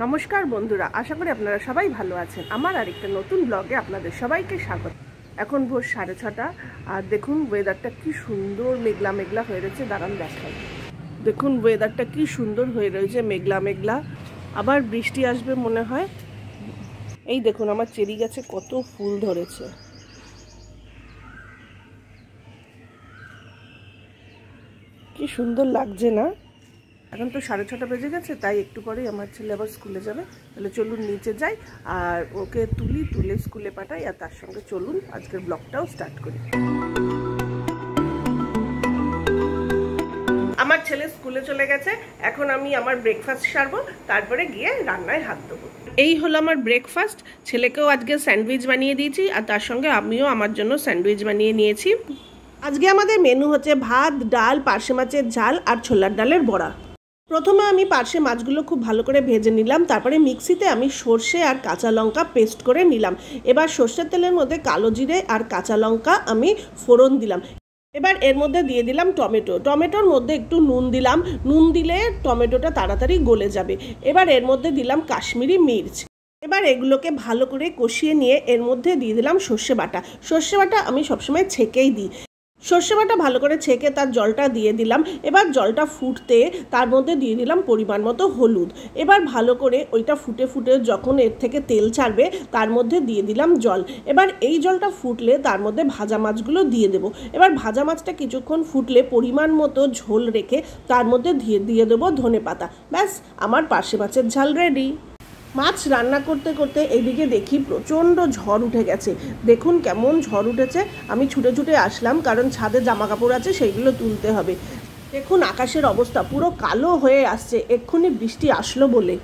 নমস্কার বন্ধুরা, আশা করি আপনারা সবাই ভালো আছেন। আমার আরেকটা নতুন ব্লগে আপনাদের সবাইকে স্বাগত। এখন ভোর 6:30 আর দেখুন ওয়েদারটা কি সুন্দর মেঘলা মেঘলা হয়ে রয়েছে। দাঁড়ান দেখাই, দেখুন ওয়েদারটা কি সুন্দর হয়ে রয়েছে, মেঘলা মেঘলা। আবার বৃষ্টি আসবে মনে হয়। এই দেখুন আমার চেরি গাছে কত ফুল ধরেছে, কি সুন্দর লাগছে না? এখন তো 6:30 বেজে গেছে, তাই একটু পরেই আমার ছেলে আবার স্কুলে যাবে। তাহলে চলুন নিচে যাই আর ওকে তুলে স্কুলে পাঠাই, আর তার সঙ্গে চলুন আজকের ব্লগটাও স্টার্ট করি। আমার ছেলে স্কুলে চলে গেছে, এখন আমি আমার ব্রেকফাস্ট সারবো, তারপরে গিয়ে রান্নায় হাত দেবো। এই হলো আমার ব্রেকফাস্ট। ছেলেকেও আজকে স্যান্ডউইচ বানিয়ে দিয়েছি, আর তার সঙ্গে আমিও আমার জন্য স্যান্ডউইচ বানিয়ে নিয়েছি। আজকে আমাদের মেনু হচ্ছে ভাত, ডাল, পার্শে মাছের ঝাল আর ছোলার ডালের বড়া। প্রথমে আমি পার্শে মাছগুলো খুব ভালো করে ভেজে নিলাম, তারপরে মিক্সিতে আমি সর্ষে আর কাঁচা লঙ্কা পেস্ট করে নিলাম। এবার সর্ষের তেলের মধ্যে কালো জিরে আর কাঁচা লঙ্কা আমি ফোড়ন দিলাম। এবার এর মধ্যে দিয়ে দিলাম টমেটোর মধ্যে একটু নুন দিলাম, নুন দিলে টমেটোটা তাড়াতাড়ি গলে যাবে। এবার এর মধ্যে দিলাম কাশ্মীরি মির্চ। এবার এগুলোকে ভালো করে কষিয়ে নিয়ে এর মধ্যে দিয়ে দিলাম সর্ষে বাটা আমি সবসময় ছেঁকেই দিই। সর্ষে বাটা ভালো করে ছেঁকে তার জলটা দিয়ে দিলাম। এবার জলটা ফুটতে তার মধ্যে দিয়ে দিলাম পরিমাণ মতো হলুদ। এবার ভালো করে ওইটা ফুটে যখন এর থেকে তেল ছাড়বে তার মধ্যে দিয়ে দিলাম জল। এবার এই জলটা ফুটলে তার মধ্যে ভাজা মাছগুলো দিয়ে দেবো। এবার ভাজা মাছটা কিছুক্ষণ ফুটলে পরিমাণ মতো ঝোল রেখে তার মধ্যে দিয়ে দেবো ধনেপাতা। ব্যাস, আমার পার্শে মাছের ঝাল রেডি। মাছ রান্না করতে করতে এইদিকে দেখি প্রচণ্ড ঝড় উঠে গেছে। দেখুন কেমন ঝড় উঠেছে। আমি ছুটে আসলাম, কারণ ছাদে জামা কাপড় আছে, সেইগুলো তুলতে হবে। দেখুন আকাশের অবস্থা পুরো কালো হয়ে আসছে, এক্ষুনি বৃষ্টি আসলো বলে।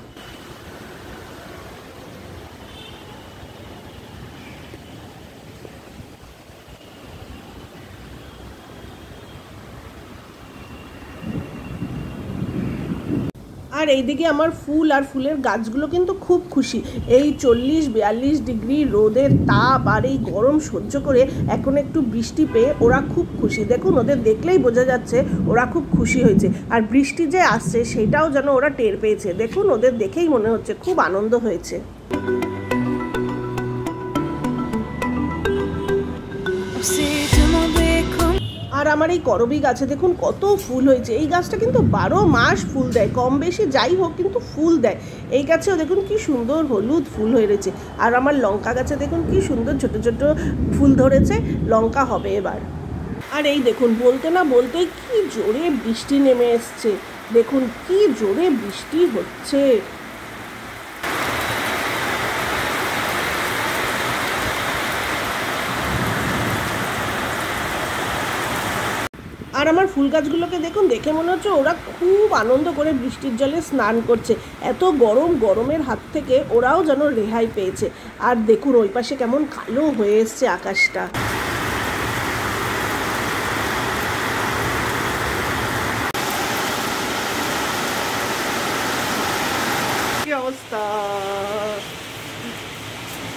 আর এইদিকে আমার ফুল আর ফুলের গাছগুলো কিন্তু খুব খুশি। এই 40-42 ডিগ্রি রোদের তাপ আর এই গরম সহ্য করে এখন একটু বৃষ্টি পেয়ে ওরা খুব খুশি। দেখুন ওদের দেখলেই বোঝা যাচ্ছে ওরা খুব খুশি হয়েছে, আর বৃষ্টি যে আসছে সেটাও যেন ওরা টের পেয়েছে। দেখুন ওদের দেখেই মনে হচ্ছে খুব আনন্দ হয়েছে। আর আমার এই করবী গাছে দেখুন কত ফুল হয়েছে। এই গাছটা কিন্তু 12 মাস ফুল দেয়, কম বেশি যাই হোক কিন্তু ফুল দেয়। এই গাছেও দেখুন কি সুন্দর হলুদ ফুল হয়ে রয়েছে। আর আমার লঙ্কা গাছে দেখুন কি সুন্দর ছোট ছোট ফুল ধরেছে, লঙ্কা হবে এবার। আর এই দেখুন বলতে না বলতেই কি জোরে বৃষ্টি নেমে এসছে। দেখুন কি জোরে বৃষ্টি হচ্ছে। আর আমার ফুল গাছগুলোকে দেখুন, দেখে মনে হচ্ছে ওরা খুব আনন্দ করে বৃষ্টির জলে স্নান করছে। এত গরমের হাত থেকে ওরাও যেন রেহাই পেয়েছে। আর দেখুন ওই পাশে কেমন কালো হয়ে এসছে আকাশটা।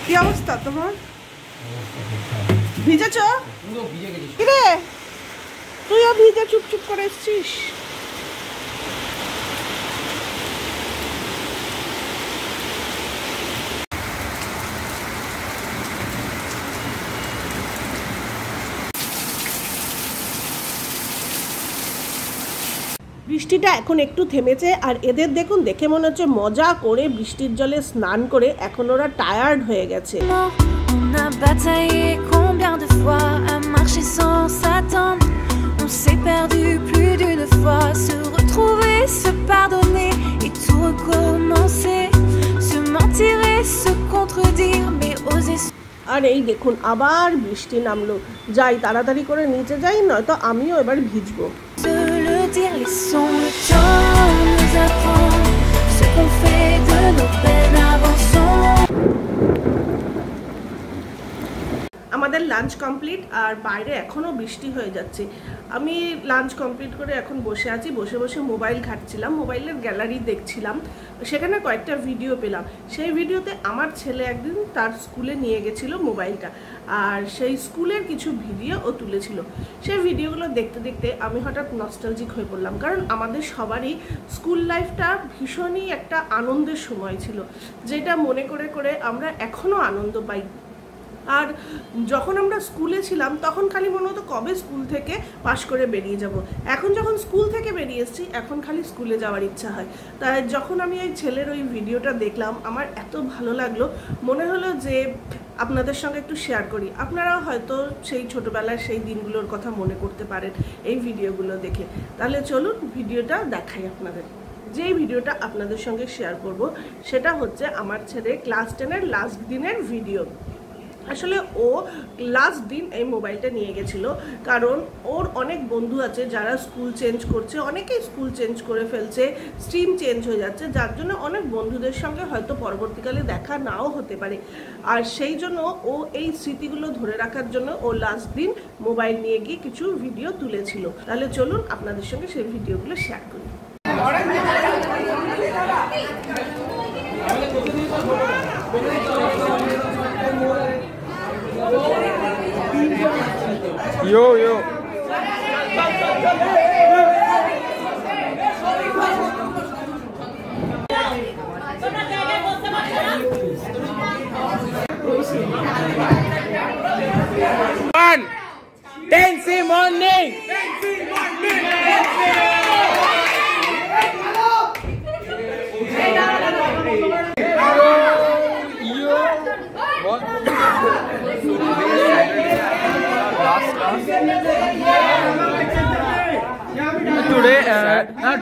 কি অবস্থা তোমার? ভিজেছ? কিরে তুইও ভিজে চুপচুপ করে এসছিস? বৃষ্টিটা এখন একটু থেমেছে, আর এদের দেখুন দেখে মনে হচ্ছে মজা করে বৃষ্টির জলে স্নান করে এখন ওরা টায়ার্ড হয়ে গেছে। On s'est perdu plus d'une fois, se retrouver, se pardonner et tout recommencer, se mentir et se contredire, mais oser. আর এই দেখুন আবার বৃষ্টি নামলো। যাই তাড়াতাড়ি করে নিচে যাই, নয়তো আমিও এবার ভিজবো। Se le dire, laissons le temps nous apprendre ce qu'on fait de nos peines, avançons. আমাদের লাঞ্চ কমপ্লিট, আর বাইরে এখনও বৃষ্টি হয়ে যাচ্ছে। আমি লাঞ্চ কমপ্লিট করে এখন বসে আছি, বসে বসে মোবাইল ঘাঁটছিলাম, মোবাইলের গ্যালারি দেখছিলাম, সেখানে কয়েকটা ভিডিও পেলাম। সেই ভিডিওতে আমার ছেলে একদিন তার স্কুলে নিয়ে গেছিলো মোবাইলটা, আর সেই স্কুলের কিছু ভিডিও ও তুলেছিল। সেই ভিডিওগুলো দেখতে দেখতে আমি হঠাৎ নস্টালজিক হয়ে পড়লাম, কারণ আমাদের সবারই স্কুল লাইফটা ভীষণই একটা আনন্দের সময় ছিল, যেটা মনে করে করে আমরা এখনও আনন্দ পাই। আর যখন আমরা স্কুলে ছিলাম তখন খালি মনে হতো কবে স্কুল থেকে পাশ করে বেরিয়ে যাব। এখন যখন স্কুল থেকে বেরিয়ে এসেছি এখন খালি স্কুলে যাওয়ার ইচ্ছা হয়। তাই যখন আমি ওই ছেলের ওই ভিডিওটা দেখলাম আমার এত ভালো লাগলো, মনে হলো যে আপনাদের সঙ্গে একটু শেয়ার করি। আপনারাও হয়তো সেই ছোটোবেলার সেই দিনগুলোর কথা মনে করতে পারেন এই ভিডিওগুলো দেখে। তাহলে চলুন ভিডিওটা দেখাই আপনাদের। যেই ভিডিওটা আপনাদের সঙ্গে শেয়ার করব সেটা হচ্ছে আমার ছেলে ক্লাস 10-এর লাস্ট দিনের ভিডিও। আসলে ও লাস্ট দিন এই মোবাইলটা নিয়ে গেছিলো, কারণ ওর অনেক বন্ধু আছে যারা স্কুল চেঞ্জ করছে, অনেকেই স্কুল চেঞ্জ করে ফেলছে, স্ট্রিম চেঞ্জ হয়ে যাচ্ছে, যার জন্য অনেক বন্ধুদের সঙ্গে হয়তো পরবর্তীকালে দেখা নাও হতে পারে। আর সেই জন্য ও এই স্মৃতিগুলো ধরে রাখার জন্য ও লাস্ট দিন মোবাইল নিয়ে গিয়ে কিছু ভিডিও তুলেছিল। তাহলে চলুন আপনাদের সঙ্গে সেই ভিডিওগুলো শেয়ার করি। Yo, yo. One. Dance morning.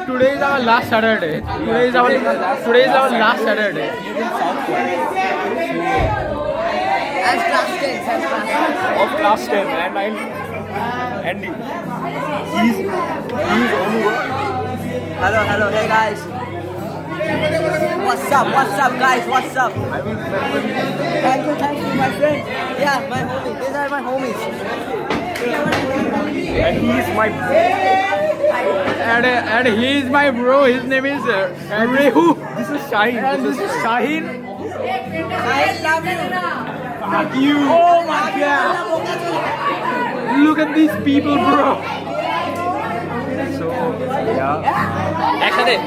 Today is our last Saturday. Today is our last Saturday. As class 10. Of class 10 and he's only one. Hello, hey guys. What's up guys, what's up? Thank you my friend. Yeah, my homies, these are my homies. And he's my and he is my bro. His name is Rehu. This is Shaheen. And this is Shaheen. I love you. Fuck you. Oh my god. Look at these people, bro. So yeah. Actually.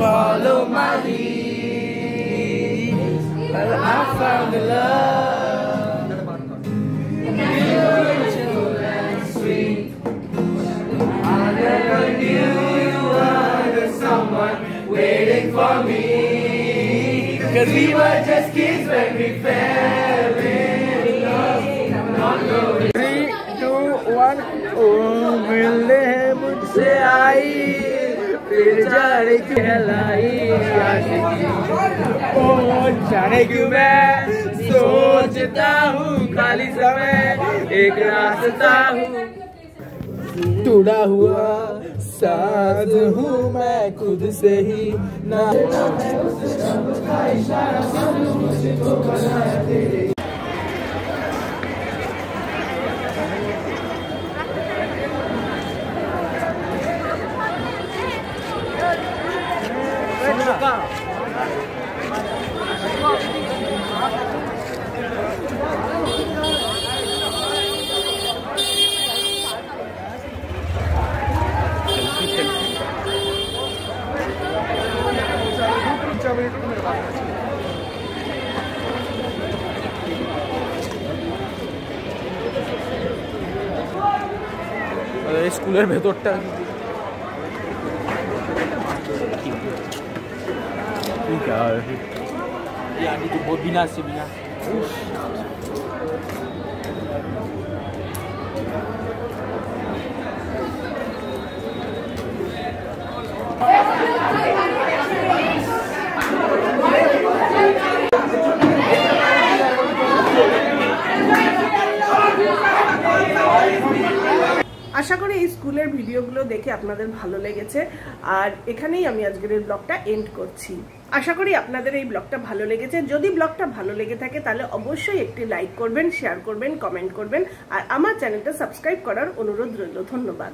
Follow my lead. Well, I found the love, beautiful and sweet. I never knew you were the someone waiting for me. 'Cause we were just kids when we fell in love. Not knowing. 3, 2, 1. Oh, will they से आई फिर जाने कहलाई आशिकी। ओ जाने क्यों मैं सोचता हूँ खाली समय एक रास्ता हूँ, टूटा हुआ साज हूँ मैं खुद से ही ना। স্কুলের ভেতরটা বিনা আসছে বিনা। আশা করি এই স্কুলের ভিডিওগুলো দেখে আপনাদের ভালো লেগেছে, আর এখানেই আমি আজকের এই ব্লগটা এন্ড করছি। আশা করি আপনাদের এই ব্লগটা ভালো লেগেছে। যদি ব্লগটা ভালো লেগে থাকে তাহলে অবশ্যই একটি লাইক করবেন, শেয়ার করবেন, কমেন্ট করবেন, আর আমার চ্যানেলটা সাবস্ক্রাইব করার অনুরোধ রইল। ধন্যবাদ।